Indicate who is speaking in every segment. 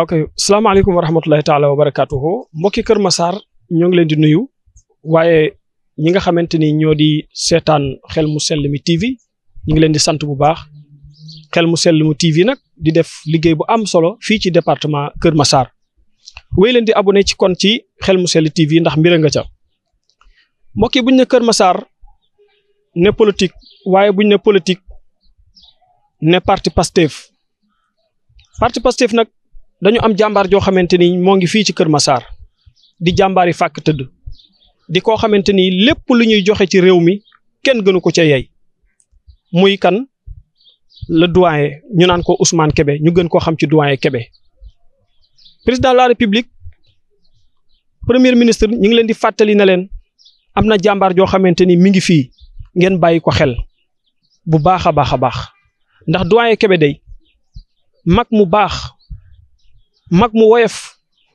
Speaker 1: ok salaamaaleykum wa rahmatulahi taala wa barakaatuhu mbokki Kër Massar ñoo ngi leen di nuyu waaye ñi nga xamante ni ñoo di seetaan Xel mu Sell mi TV ñu ngi leen di sant bu baax Xel mu Sell mi TV nag di def liggéey bu am solo fii ci département Kër Massar wéy leen di abonné ci kon ci Xel mu Sell TV ndax mbir nga ca mbokki buñ ne Kër Massar ne politique waaye buñ ne politique ne parti Pastef nag dañu am jàmbaar joo xamante ni moo ngi fii ci Kër Massar di jàmbaar yi fàkk tëdd di koo xamante ni lépp lu ñuy joxe ci réew mi kenn gënu ko ca yey muy kan le doyen ñu naan ko Ousmane Kébé ñu gën koo xam ci doyen Kébé président de la république premier ministre ñu ngi leen di fàttali na leen am na jàmbaar joo xamante ni mi ngi fii ngeen bàyyi ko xel bu baax a baax a baax ndax doyen Kébé day mag mu baax mag mu woyof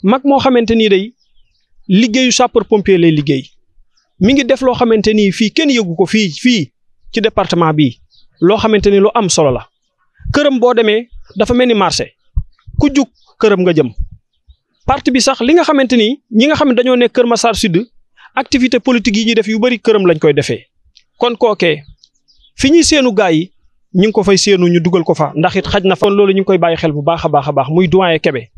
Speaker 1: mag moo xamante ni day liggéeyu sapeur pompier lay liggéey mi ngi def loo xamante ni fii kenn yëgu ko fii ci département bii loo xamante ni lu am solo la këram boo demee dafa mel ni marché ku jug këram nga jëm parti bi sax li nga xamante ni ñi nga xam ne dañoo nekk Kër Massar Sud activité politique yi ñuy def yu bari këram lañ koy defee kon kookee fi ñuy seenu gaa yi ñu ngi ko fay seenu ñu dugal ko fa ndax it xaj na fa loolu ñu ngi koy bàyyi xel bu baax a baax muy doyen Kébé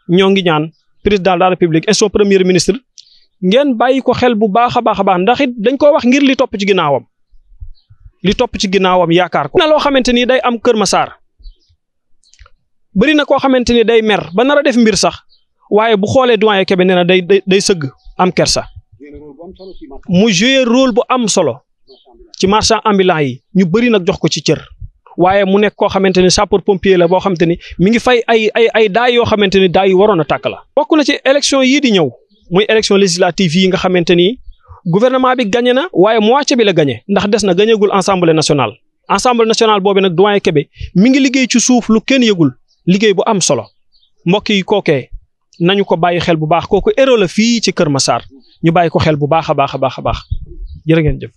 Speaker 1: ñoo ngi ñaan président de la république et son premier ministre ngeen bàyyi ko xel bu baax a baax ndax it dañ koo wax ngir li topp ci ginnaawam yaakaar ko. na loo xamante ni day am Kër Massar bëri na koo xamante ni day mer ba nar a def mbir sax waaye bu xoolee doyen Kébé nee na day sëgg am kersa mu joué rôle bu am solo ci marchand ambulant yi ñu bëri nag jox ko ci cër. waaye mu nekk koo xamante ni sapeur pompier la boo xamante ni mi ngi fay ay daay yoo xamante ni daay yu waroon a tàkk la. bokk na ci élection yii di ñëw muy élection législative yi nga xamante ni gouvernement bi gagné na waaye moitié bi la gagné ndax des na gagné-gul assemblée nationale boobu nag doyen Kébé mi ngi liggéey ci suuf lu kenn yëgul liggéey bu am solo mbokk yi kookee nañu ko bàyyi xel bu baax kooku héros la fii ci Kër Massar ñu bàyyi ko xel bu baax a baax jërë ngeen jëf.